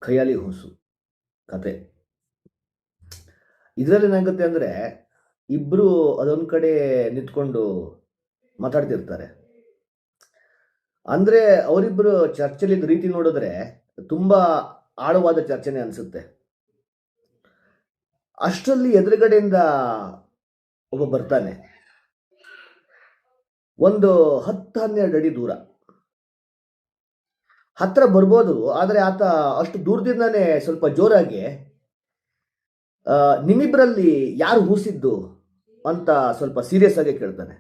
ಖಯಾಲಿ ಹುಸು ಕತೆ. ಇದರಲ್ಲಿ ಏನಾಗುತ್ತೆ ಅಂದರೆ, ಇಬ್ಬರು ಅದೊಂದು ಕಡೆ ನಿಂತ್ಕೊಂಡು ಮಾತಾಡ್ತಿರ್ತಾರೆ. ಅಂದರೆ ಅವರಿಬ್ಬರು ಚರ್ಚೆಲಿದ್ದ ರೀತಿ ನೋಡಿದ್ರೆ ತುಂಬ ಆಳವಾದ ಚರ್ಚೆನೇ ಅನಿಸುತ್ತೆ. ಅಷ್ಟರಲ್ಲಿ ಎದುರುಗಡೆಯಿಂದ ಒಬ್ಬ ಬರ್ತಾನೆ, ಒಂದು 10-12 ಅಡಿ ದೂರ. ಹತ್ರ ಬರ್ಬೋದು, ಆದರೆ ಆತ ಅಷ್ಟು ದೂರದಿಂದಾನೇ ಸ್ವಲ್ಪ ಜೋರಾಗಿ ನಿಮ್ಮಿಬ್ಬರಲ್ಲಿ ಯಾರು ಹೂಸಿದ್ದು ಅಂತ ಸ್ವಲ್ಪ ಸೀರಿಯಸ್ ಆಗಿ ಕೇಳ್ತಾನೆ.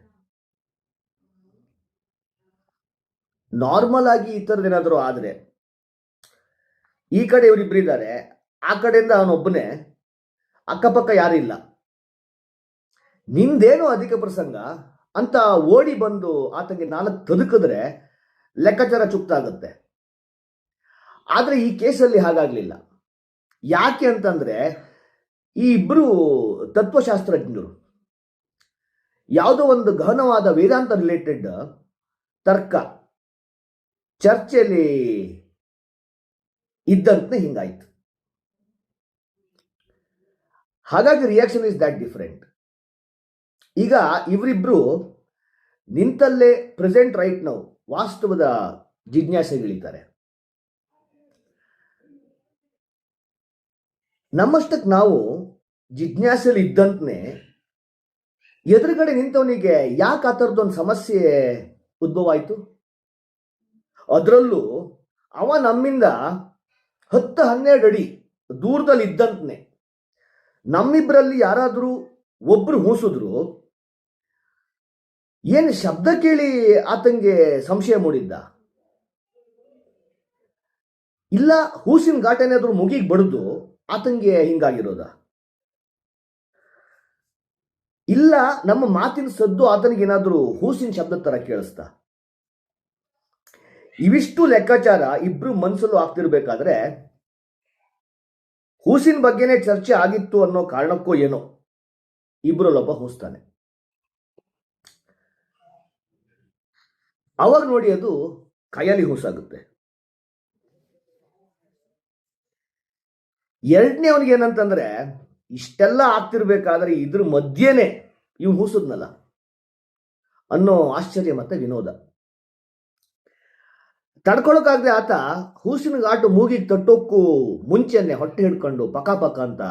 ನಾರ್ಮಲ್ ಆಗಿ ಈ ಥರದ್ದೇನಾದರೂ ಆದರೆ, ಈ ಕಡೆ ಇವರಿಬ್ರು ಇದ್ದಾರೆ, ಆ ಕಡೆಯಿಂದ ಅವನೊಬ್ಬನೇ, ಅಕ್ಕಪಕ್ಕ ಯಾರಿಲ್ಲ, ನಿಂದೇನು ಅಧಿಕ ಪ್ರಸಂಗ ಅಂತ ಓಡಿ ಬಂದು ಆತನಿಗೆ 4 ತದುಕಿದ್ರೆ ಲೆಕ್ಕಾಚಾರ ಚುಕ್ತಾಗುತ್ತೆ. ಆದರೆ ಈ ಕೇಸಲ್ಲಿ ಹಾಗಾಗಲಿಲ್ಲ. ಯಾಕೆ ಅಂತಂದ್ರೆ, ಈ ಇಬ್ಬರು ತತ್ವಶಾಸ್ತ್ರಜ್ಞರು ಯಾವುದೋ ಒಂದು ಗಹನವಾದ ವೇದಾಂತ ರಿಲೇಟೆಡ್ ತರ್ಕ ಚರ್ಚೆಯಲ್ಲಿ ಇದ್ದಂತೆ ಹಿಂಗಾಯ್ತು. ಹಾಗಾಗಿ ರಿಯಾಕ್ಷನ್ ಇಸ್ ದ್ಯಾಟ್ ಡಿಫರೆಂಟ್. ಈಗ ಇವರಿಬ್ರು ನಿಂತಲ್ಲೇ ಪ್ರೆಸೆಂಟ್ ರೈಟ್ ನಾವು ವಾಸ್ತವದ ಜಿಜ್ಞಾಸೆಗಳಿದ್ದಾರೆ. ನಮ್ಮಷ್ಟಕ್ಕೆ ನಾವು ಜಿಜ್ಞಾಸೆಯಲ್ಲಿ ಇದ್ದಂತೆ ಎದುರುಗಡೆ ನಿಂತವನಿಗೆ ಯಾಕೆ ಆ ಥರದ್ದೊಂದು ಸಮಸ್ಯೆ ಉದ್ಭವ ಆಯಿತು? ಅದರಲ್ಲೂ ಅವ ನಮ್ಮಿಂದ 10-12 ಅಡಿ ದೂರದಲ್ಲಿ ಇದ್ದಂತೆ ನಮ್ಮಿಬ್ಬರಲ್ಲಿ ಯಾರಾದರೂ ಒಬ್ರು ಹೂಸಿದ್ರು ಏನು ಶಬ್ದ ಕೇಳಿ ಆತಂಗೆ ಸಂಶಯ ಮೂಡಿದ್ದ? ಇಲ್ಲ ಹೂಸಿನ ಘಾಟೇನಾದ್ರೂ ಮುಗಿಗೆ ಬಡಿದು ಆತಂಗೆ ಹಿಂಗಾಗಿರೋದ? ಇಲ್ಲ ನಮ್ಮ ಮಾತಿನ ಸದ್ದು ಆತನಿಗೇನಾದ್ರೂ ಹೂಸಿನ ಶಬ್ದ ತರ ಕೇಳಿಸ್ತಾ? ಇವಿಷ್ಟು ಲೆಕ್ಕಾಚಾರ ಇಬ್ರು ಮನಸ್ಸಲ್ಲೂ ಆಗ್ತಿರ್ಬೇಕಾದ್ರೆ ಹೂಸಿನ ಬಗ್ಗೆನೇ ಚರ್ಚೆ ಆಗಿತ್ತು ಅನ್ನೋ ಕಾರಣಕ್ಕೋ ಏನೋ ಇಬ್ರಲ್ಲೊಬ್ಬ ಹೂಸ್ತಾನೆ. ಅವಾಗ ನೋಡಿ ಅದು ಖಯಾಲಿ ಹೂಸಾಗುತ್ತೆ. ಎರಡನೇ ಅವನಿಗೆ ಏನಂತಂದ್ರೆ, ಇಷ್ಟೆಲ್ಲ ಆಗ್ತಿರ್ಬೇಕಾದ್ರೆ ಇದ್ರ ಮಧ್ಯೆನೆ ಇವ್ ಹೂಸದ್ನಲ್ಲ ಅನ್ನೋ ಆಶ್ಚರ್ಯ ಮತ್ತೆ ವಿನೋದ. ತಡ್ಕೊಳಕಾಗದೆ ಆತ ಹೂಸಿನ ಘಾಟು ಮೂಗಿಗೆ ತಟ್ಟೋಕ್ಕೂ ಮುಂಚೆನೆ ಹೊಟ್ಟೆ ಹಿಡ್ಕೊಂಡು ಪಕ ಪಕ ಅಂತ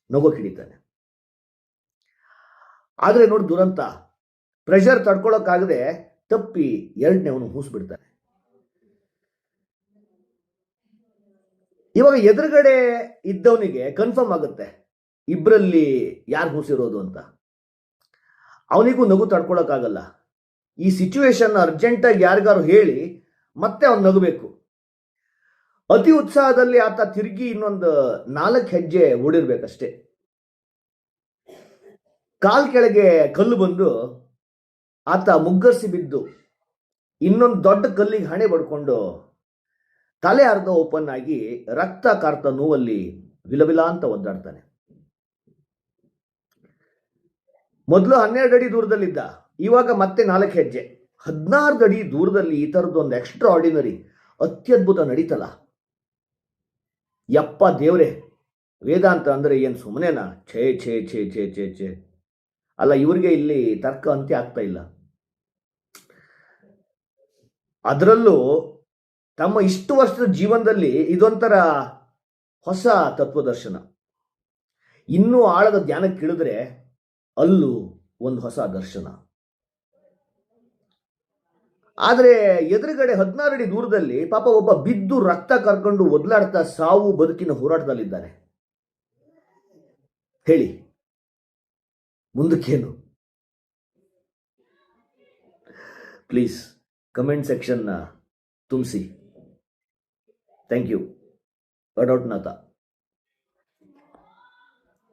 ನಗು ಹಿಡಿತಾನೆ. ಆದ್ರೆ ನೋಡಿ ದುರಂತ, ಪ್ರೆಷರ್ ತಡ್ಕೊಳಕಾಗದೆ ತಪ್ಪಿ ಎರಡನೇ ಅವನು ಹೂಸ್ಬಿಡ್ತಾನೆ. ಇವಾಗ ಎದುರುಗಡೆ ಇದ್ದವನಿಗೆ ಕನ್ಫರ್ಮ್ ಆಗುತ್ತೆ ಇಬ್ಬರಲ್ಲಿ ಯಾರು ಹೂಸಿರೋದು ಅಂತ. ಅವನಿಗೂ ನಗು ತಡ್ಕೊಳಕ್ಕಾಗಲ್ಲ. ಈ ಸಿಚುವೇಶನ್ ಅರ್ಜೆಂಟಾಗಿ ಯಾರಿಗಾರು ಹೇಳಿ ಮತ್ತೆ ಅವನು ನಗಬೇಕು. ಅತಿ ಉತ್ಸಾಹದಲ್ಲಿ ಆತ ತಿರುಗಿ ಇನ್ನೊಂದು 4 ಹೆಜ್ಜೆ ಓಡಿರ್ಬೇಕಷ್ಟೇ. ಕಾಲ್ ಕೆಳಗೆ ಕಲ್ಲು ಬಂದು ಆತ ಮುಗ್ಗರಿಸಿ ಬಿದ್ದು ಇನ್ನೊಂದು ದೊಡ್ಡ ಕಲ್ಲಿಗೆ ಹಣೆ ಬಡ್ಕೊಂಡು ತಲೆ ಅರ್ಧ ಓಪನ್ ಆಗಿ ರಕ್ತ ಕಾರ್ತ ನೋವಲ್ಲಿ ವಿಲವಿಲ ಅಂತ ಒದ್ದಾಡ್ತಾನೆ. ಮೊದಲು 12 ಅಡಿ ದೂರದಲ್ಲಿದ್ದ, ಇವಾಗ ಮತ್ತೆ 4 ಹೆಜ್ಜೆ, 16 ಅಡಿ ದೂರದಲ್ಲಿ ಈ ಥರದ್ದೊಂದು ಎಕ್ಸ್ಟ್ರಾ ಆರ್ಡಿನರಿ ಅತ್ಯದ್ಭುತ ನಡೀತಲ್ಲ. ಯಪ್ಪ ದೇವ್ರೆ, ವೇದಾಂತ ಅಂದ್ರೆ ಏನು ಸುಮ್ಮನೆನಾ? ಛೇ ಛೇ ಛೇ ಛೇ ಛೇ ಛೇ. ಅಲ್ಲ, ಇವ್ರಿಗೆ ಇಲ್ಲಿ ತರ್ಕ ಅಂತ್ಯ ಆಗ್ತಾ ಇಲ್ಲ. ಅದರಲ್ಲೂ ತಮ್ಮ ಇಷ್ಟು ವರ್ಷದ ಜೀವನದಲ್ಲಿ ಇದೊಂಥರ ಹೊಸ ತತ್ವದರ್ಶನ. ಇನ್ನೂ ಆಳದ ಧ್ಯಾನಕ್ಕೆ ಇಳಿದ್ರೆ ಅಲ್ಲೂ ಒಂದು ಹೊಸ ದರ್ಶನ. ಆದರೆ ಎದುರುಗಡೆ 16 ಅಡಿ ದೂರದಲ್ಲಿ ಪಾಪ ಒಬ್ಬ ಬಿದ್ದು ರಕ್ತ ಕರ್ಕೊಂಡು ಒದ್ಲಾಡ್ತಾ ಸಾವು ಬದುಕಿನ ಹೋರಾಟದಲ್ಲಿದ್ದಾನೆ. ಹೇಳಿ ಮುಂದಕ್ಕೇನು? ಪ್ಲೀಸ್ ಕಮೆಂಟ್ ಸೆಕ್ಷನ್ ತುಂಬಿಸಿ. Thank you. ಅಡೌಟ್ ನಾಥ.